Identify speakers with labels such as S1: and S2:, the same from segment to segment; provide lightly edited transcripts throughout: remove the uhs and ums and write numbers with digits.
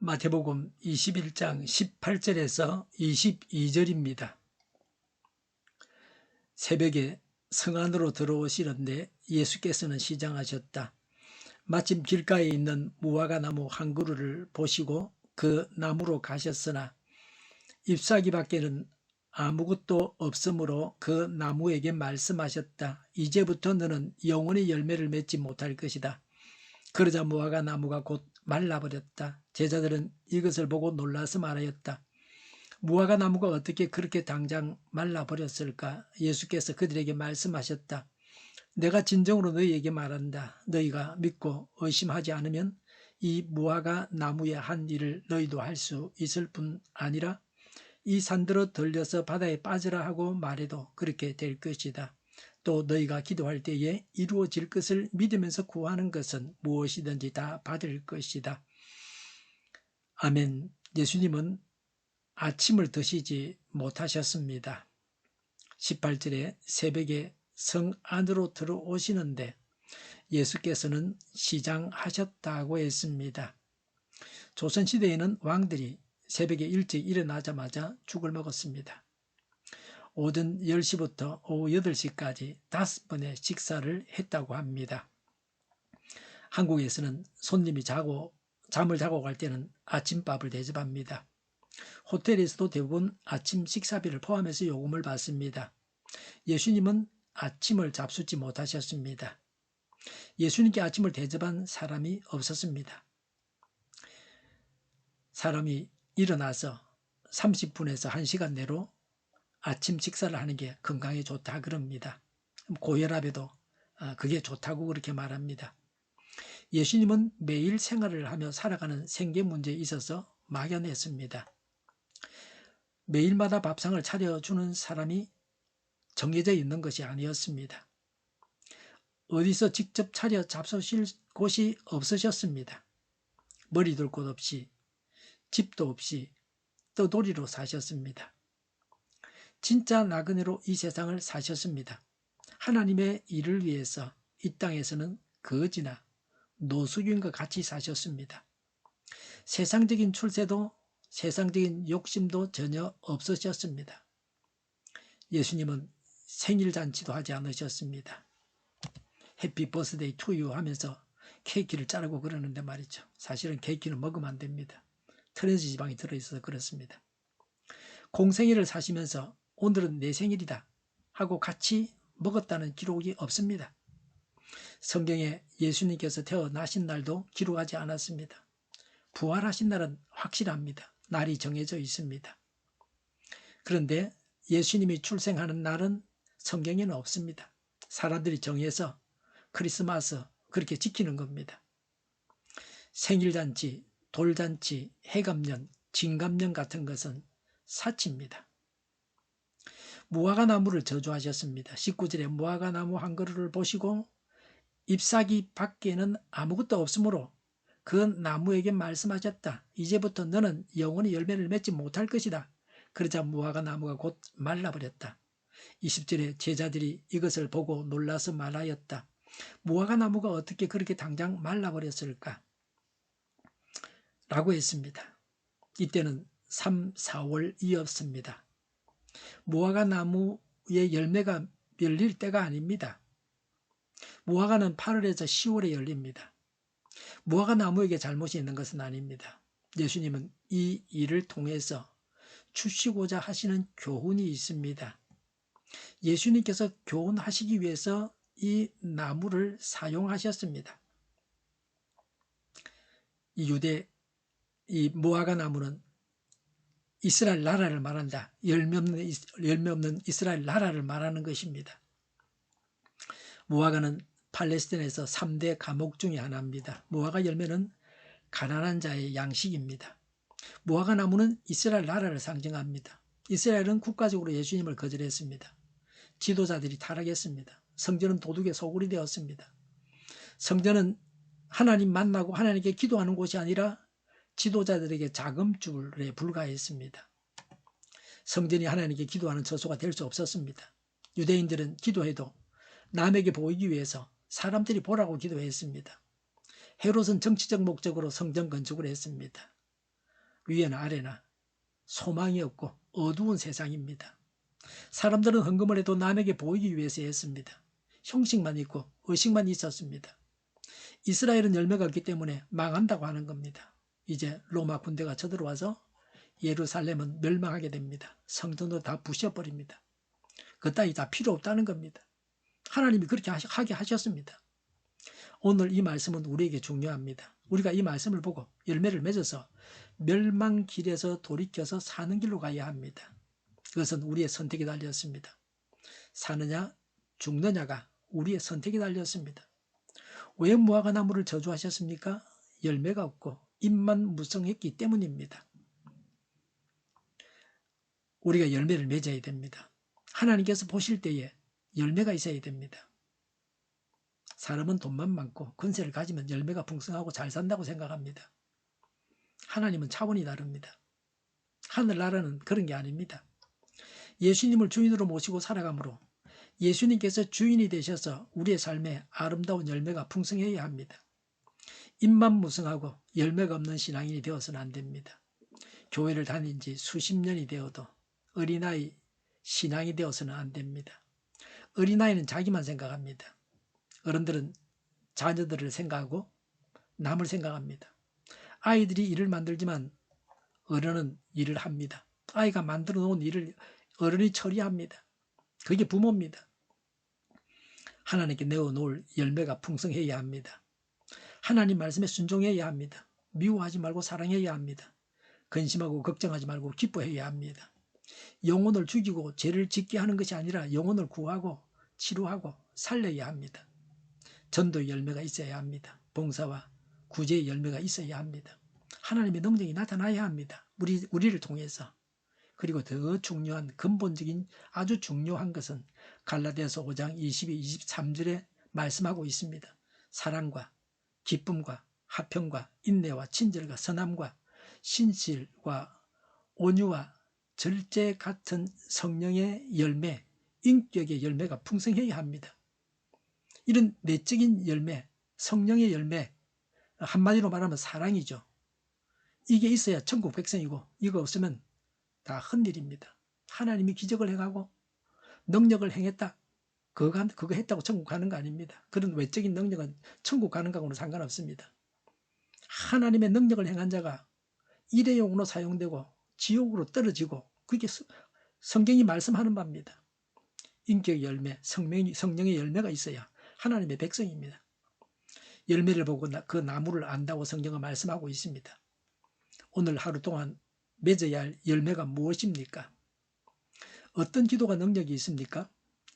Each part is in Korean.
S1: 마태복음 21장 18절에서 22절입니다. 새벽에 성 안으로 들어오시는데 예수께서는 시장하셨다. 마침 길가에 있는 무화과 나무 한 그루를 보시고 그 나무로 가셨으나 잎사귀 밖에는 아무것도 없으므로 그 나무에게 말씀하셨다. 이제부터 너는 영원히 열매를 맺지 못할 것이다. 그러자 무화과 나무가 곧 말라버렸다. 제자들은 이것을 보고 놀라서 말하였다. 무화과 나무가 어떻게 그렇게 당장 말라버렸을까? 예수께서 그들에게 말씀하셨다. 내가 진정으로 너희에게 말한다. 너희가 믿고 의심하지 않으면 이 무화과 나무의 한 일을 너희도 할 수 있을 뿐 아니라 이 산들어 들려서 바다에 빠지라 하고 말해도 그렇게 될 것이다. 또 너희가 기도할 때에 이루어질 것을 믿으면서 구하는 것은 무엇이든지 다 받을 것이다. 아멘. 예수님은 아침을 드시지 못하셨습니다. 18절에 새벽에 성 안으로 들어오시는데 예수께서는 시장하셨다고 했습니다. 조선시대에는 왕들이 새벽에 일찍 일어나자마자 죽을 먹었습니다. 오전 10시부터 오후 8시까지 5번의 식사를 했다고 합니다. 한국에서는 손님이 잠을 자고 갈 때는 아침밥을 대접합니다. 호텔에서도 대부분 아침 식사비를 포함해서 요금을 받습니다. 예수님은 아침을 잡수지 못하셨습니다. 예수님께 아침을 대접한 사람이 없었습니다. 사람이 일어나서 30분에서 1시간 내로 아침 식사를 하는 게 건강에 좋다 그럽니다. 고혈압에도 그게 좋다고 그렇게 말합니다. 예수님은 매일 생활을 하며 살아가는 생계 문제에 있어서 막연했습니다. 매일마다 밥상을 차려주는 사람이 정해져 있는 것이 아니었습니다. 어디서 직접 차려 잡수실 곳이 없으셨습니다. 머리 둘 곳 없이, 집도 없이 떠돌이로 사셨습니다. 진짜 나그네로 이 세상을 사셨습니다. 하나님의 일을 위해서 이 땅에서는 거지나 노숙인과 같이 사셨습니다. 세상적인 출세도 세상적인 욕심도 전혀 없으셨습니다. 예수님은 생일잔치도 하지 않으셨습니다. 해피 버스데이 투 유 하면서 케이크를 자르고 그러는데 말이죠. 사실은 케이크는 먹으면 안 됩니다. 트랜스 지방이 들어있어서 그렇습니다. 공생일을 사시면서 오늘은 내 생일이다 하고 같이 먹었다는 기록이 없습니다. 성경에 예수님께서 태어나신 날도 기록하지 않았습니다. 부활하신 날은 확실합니다. 날이 정해져 있습니다. 그런데 예수님이 출생하는 날은 성경에는 없습니다. 사람들이 정해서 크리스마스 그렇게 지키는 겁니다. 생일잔치, 돌잔치, 해감년, 진감년 같은 것은 사치입니다. 무화과 나무를 저주하셨습니다. 19절에 무화과 나무 한 그루를 보시고 잎사귀 밖에는 아무것도 없으므로 그 나무에게 말씀하셨다. 이제부터 너는 영원히 열매를 맺지 못할 것이다. 그러자 무화과 나무가 곧 말라버렸다. 20절에 제자들이 이것을 보고 놀라서 말하였다. 무화과 나무가 어떻게 그렇게 당장 말라버렸을까? 라고 했습니다. 이때는 3, 4월이었습니다. 무화과 나무의 열매가 열릴 때가 아닙니다. 무화과는 8월에서 10월에 열립니다. 무화과 나무에게 잘못이 있는 것은 아닙니다. 예수님은 이 일을 통해서 주시고자 하시는 교훈이 있습니다. 예수님께서 교훈하시기 위해서 이 나무를 사용하셨습니다. 이 무화과 나무는 이스라엘 나라를 말한다. 열매 없는 이스라엘 나라를 말하는 것입니다. 무화과는 팔레스타인에서 3대 과목 중에 하나입니다. 무화과 열매는 가난한 자의 양식입니다. 무화과 나무는 이스라엘 나라를 상징합니다. 이스라엘은 국가적으로 예수님을 거절했습니다. 지도자들이 타락했습니다. 성전은 도둑의 소굴이 되었습니다. 성전은 하나님 만나고 하나님께 기도하는 곳이 아니라 지도자들에게 자금줄에 불과했습니다. 성전이 하나님께 기도하는 처소가 될 수 없었습니다. 유대인들은 기도해도 남에게 보이기 위해서 사람들이 보라고 기도했습니다. 헤롯은 정치적 목적으로 성전 건축을 했습니다. 위에나 아래나 소망이 없고 어두운 세상입니다. 사람들은 헌금을 해도 남에게 보이기 위해서 했습니다. 형식만 있고 의식만 있었습니다. 이스라엘은 열매가 없기 때문에 망한다고 하는 겁니다. 이제 로마 군대가 쳐들어와서 예루살렘은 멸망하게 됩니다. 성전도 다 부셔버립니다. 그 따위 다 필요 없다는 겁니다. 하나님이 그렇게 하게 하셨습니다. 오늘 이 말씀은 우리에게 중요합니다. 우리가 이 말씀을 보고 열매를 맺어서 멸망길에서 돌이켜서 사는 길로 가야 합니다. 그것은 우리의 선택이 달렸습니다. 사느냐 죽느냐가 우리의 선택이 달렸습니다. 왜 무화과 나무를 저주하셨습니까? 열매가 없고 잎만 무성했기 때문입니다. 우리가 열매를 맺어야 됩니다. 하나님께서 보실 때에 열매가 있어야 됩니다. 사람은 돈만 많고 권세를 가지면 열매가 풍성하고 잘 산다고 생각합니다. 하나님은 차원이 다릅니다. 하늘나라는 그런 게 아닙니다. 예수님을 주인으로 모시고 살아가므로 예수님께서 주인이 되셔서 우리의 삶에 아름다운 열매가 풍성해야 합니다. 잎만 무성하고 열매가 없는 신앙인이 되어서는 안 됩니다. 교회를 다닌 지 수십 년이 되어도 어린아이 신앙이 되어서는 안 됩니다. 어린아이는 자기만 생각합니다. 어른들은 자녀들을 생각하고 남을 생각합니다. 아이들이 일을 만들지만 어른은 일을 합니다. 아이가 만들어 놓은 일을 어른이 처리합니다. 그게 부모입니다. 하나님께 내어놓을 열매가 풍성해야 합니다. 하나님 말씀에 순종해야 합니다. 미워하지 말고 사랑해야 합니다. 근심하고 걱정하지 말고 기뻐해야 합니다. 영혼을 죽이고 죄를 짓게 하는 것이 아니라 영혼을 구하고 치료하고 살려야 합니다. 전도의 열매가 있어야 합니다. 봉사와 구제의 열매가 있어야 합니다. 하나님의 능력이 나타나야 합니다. 우리를 통해서. 그리고 더 중요한 근본적인 아주 중요한 것은 갈라디아서 5장 22, 23절에 말씀하고 있습니다. 사랑과 기쁨과 화평과 인내와 친절과 선함과 신실과 온유와 절제 같은 성령의 열매, 인격의 열매가 풍성해야 합니다. 이런 내적인 열매, 성령의 열매, 한마디로 말하면 사랑이죠. 이게 있어야 천국 백성이고 이거 없으면 다 헛일입니다. 하나님이 기적을 행하고 능력을 행했다. 그거 했다고 천국 가는 거 아닙니다. 그런 외적인 능력은 천국 가는 거하고는 상관없습니다. 하나님의 능력을 행한 자가 일회용으로 사용되고 지옥으로 떨어지고 그게 성경이 말씀하는 바입니다. 인격의 열매, 성령의 열매가 있어야 하나님의 백성입니다. 열매를 보고 그 나무를 안다고 성경은 말씀하고 있습니다. 오늘 하루 동안 맺어야 할 열매가 무엇입니까? 어떤 기도가 능력이 있습니까?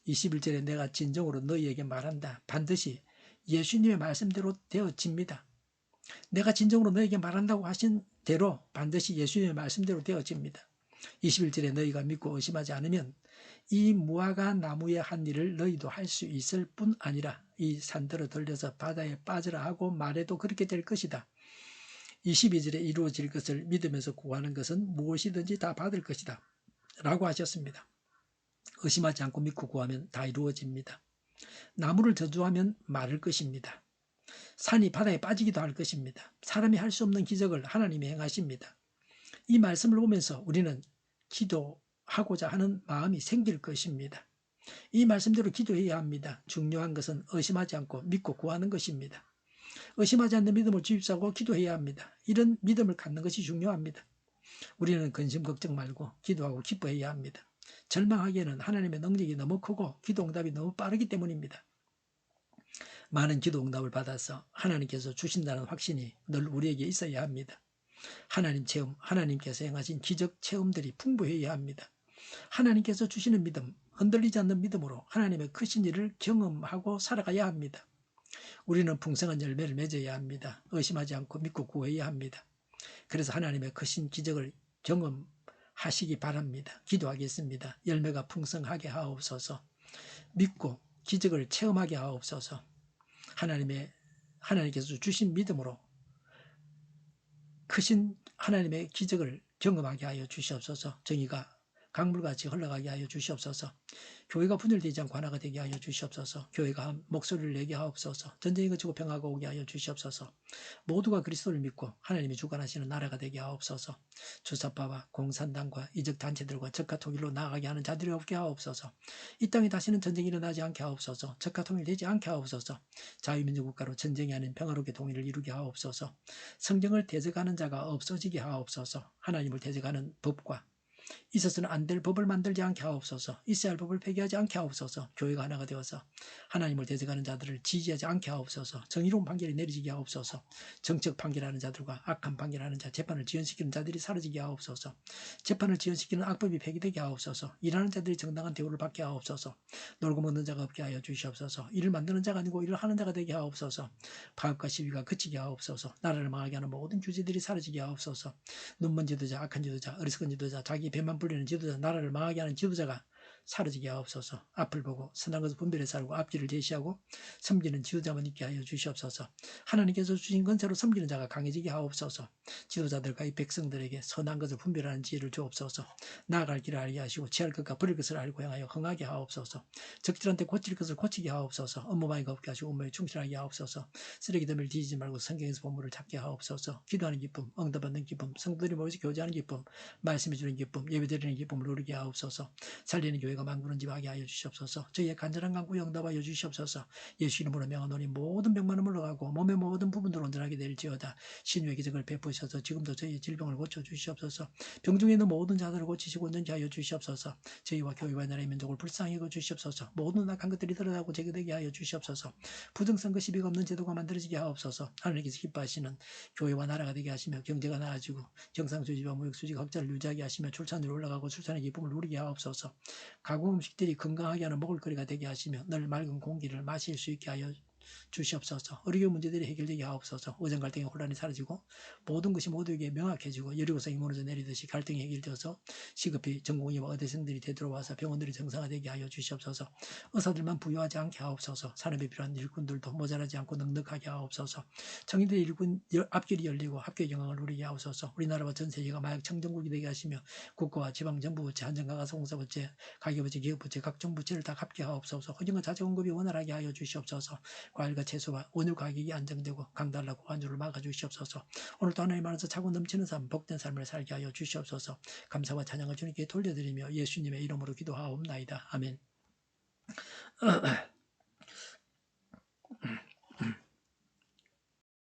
S1: 21절에 내가 진정으로 너희에게 말한다. 반드시 예수님의 말씀대로 되어집니다. 내가 진정으로 너희에게 말한다고 하신 대로 반드시 예수님의 말씀대로 되어집니다. 21절에 너희가 믿고 의심하지 않으면 이 무화과 나무의 한 일을 너희도 할 수 있을 뿐 아니라 이 산들을 돌려서 바다에 빠지라 하고 말해도 그렇게 될 것이다. 22절에 이루어질 것을 믿으면서 구하는 것은 무엇이든지 다 받을 것이다 라고 하셨습니다. 의심하지 않고 믿고 구하면 다 이루어집니다. 나무를 저주하면 마를 것입니다. 산이 바다에 빠지기도 할 것입니다. 사람이 할 수 없는 기적을 하나님이 행하십니다. 이 말씀을 보면서 우리는 기도하고자 하는 마음이 생길 것입니다. 이 말씀대로 기도해야 합니다. 중요한 것은 의심하지 않고 믿고 구하는 것입니다. 의심하지 않는 믿음을 주입사하고 기도해야 합니다. 이런 믿음을 갖는 것이 중요합니다. 우리는 근심 걱정 말고 기도하고 기뻐해야 합니다. 절망하기에는 하나님의 능력이 너무 크고 기도 응답이 너무 빠르기 때문입니다. 많은 기도 응답을 받아서 하나님께서 주신다는 확신이 늘 우리에게 있어야 합니다. 하나님 체험, 하나님께서 행하신 기적 체험들이 풍부해야 합니다. 하나님께서 주시는 믿음, 흔들리지 않는 믿음으로 하나님의 크신 일을 경험하고 살아가야 합니다. 우리는 풍성한 열매를 맺어야 합니다. 의심하지 않고 믿고 구해야 합니다. 그래서 하나님의 크신 기적을 경험하시기 바랍니다. 기도하겠습니다. 열매가 풍성하게 하옵소서. 믿고 기적을 체험하게 하옵소서. 하나님께서 주신 믿음으로 크신 하나님의 기적을 경험하게 하여 주시옵소서. 정의가 강물같이 흘러가게 하여 주시옵소서. 교회가 분열되지 않고 하나가 되게 하여 주시옵소서. 교회가 한 목소리를 내게 하옵소서. 전쟁이 그치고 평화가 오게 하여 주시옵소서. 모두가 그리스도를 믿고 하나님이 주관하시는 나라가 되게 하옵소서. 주사파와 공산당과 이적 단체들과 적화 통일로 나아가게 하는 자들이 없게 하옵소서. 이 땅에 다시는 전쟁이 일어나지 않게 하옵소서. 적화 통일되지 않게 하옵소서. 자유민주 국가로 전쟁이 아닌 평화롭게 통일을 이루게 하옵소서. 성경을 대적하는 자가 없어지게 하옵소서. 하나님을 대적하는 법과 있어서는 안 될 법을 만들지 않게 하옵소서. 있어야 할 법을 폐기하지 않게 하옵소서. 교회가 하나가 되어서 하나님을 대적하는 자들을 지지하지 않게 하옵소서. 정의로운 판결이 내리지게 하옵소서. 정책 판결하는 자들과 악한 판결하는 자, 재판을 지연시키는 자들이 사라지게 하옵소서. 재판을 지연시키는 악법이 폐기되게 하옵소서. 일하는 자들이 정당한 대우를 받게 하옵소서. 놀고 먹는 자가 없게 하여 주시옵소서. 일을 만드는 자가 아니고 일을 하는 자가 되게 하옵소서. 파업과 시위가 그치게 하옵소서. 나라를 망하게 하는 모든 주제들이 사라지게 하옵소서. 눈먼 지도자, 악한 지도자, 어리석은 지도자, 자기 배만 불리는 지도자, 나라를 망하게 하는 지도자가 사라지게 하옵소서. 앞을 보고 선한 것을 분별해 살고 앞길을 제시하고 섬기는 지도자만 있게 하여 주시옵소서. 하나님께서 주신 권세로 섬기는 자가 강해지게 하옵소서. 지도자들과 이 백성들에게 선한 것을 분별하는 지혜를 주옵소서. 나아갈 길을 알게 하시고 취할 것과 버릴 것을 알고 행하여 흥하게 하옵소서. 적들한테 고칠 것을 고치게 하옵소서. 업무방해가 없게 하시고 업무에 충실하게 하옵소서. 쓰레기 더미를 뒤지지 말고 성경에서 본문을 찾게 하옵소서. 기도하는 기쁨, 응답받는 기쁨, 성도들이 모여서 교제하는 기쁨, 말씀해 주는 기쁨, 예배드리는 기쁨을 누리게 하옵소서. 살리는 교회가 만구는 집 하게 하여 주시옵소서. 저희의 간절한 간구에 응답하여 주시옵소서. 예수 이름으로 명하노니 모든 병만은 물러가고 몸의 모든 부분들 온전하게 될지어다. 신유의 기적을 베푸셔서 지금도 저희의 질병을 고쳐 주시옵소서. 병중에 있는 모든 자들을 고치시고 온전히 하여 주시옵소서. 저희와 교회와 나라의 민족을 불쌍히 여겨 주시옵소서. 모든 악한 것들이 드러나고 제거되게 하여 주시옵소서. 부정선거 시비가 없는 제도가 만들어지게 하옵소서. 하나님께서 기뻐하시는 교회와 나라가 되게 하시며 경제가 나아지고 경상수지와 무역수지가 흑자를 유지하게 하시며 출산율이 올라가고 출산의 기쁨을 누리게 하옵소서. 가공 음식들이 건강하게 하는 먹을거리가 되게 하시며 늘 맑은 공기를 마실 수 있게 하여 주시옵소서. 의료 문제들이 해결되게 하옵소서. 의정 갈등의 혼란이 사라지고 모든 것이 모두에게 명확해지고 여리고성이 무너져 내리듯이 갈등이 해결되어서 시급히 전공의와 의대생들이 되돌아와서 병원들이 정상화되게 하여 주시옵소서. 의사들만 부유하지 않게 하옵소서. 산업에 필요한 일꾼들도 모자라지 않고 넉넉하게 하옵소서. 청인들의 일꾼 앞길이 열리고 합격의 영광을 누리게 하옵소서. 우리나라와 전 세계가 마약 청정국이 되게 하시며 국가와 지방정부부채, 안전가가공사부채, 가계부채, 기업부채, 각종 부채를 다 갚게 하옵소서. 허징과 자재공급이 원활하게 하여 주시옵소서. 과일과 채소와 원유 가격이 안정되고 강달라고 환주를 막아주시옵소서. 오늘도 하나님 안에서 차고 넘치는 삶, 복된 삶을 살게 하여 주시옵소서. 감사와 찬양을 주님께 돌려드리며 예수님의 이름으로 기도하옵나이다. 아멘.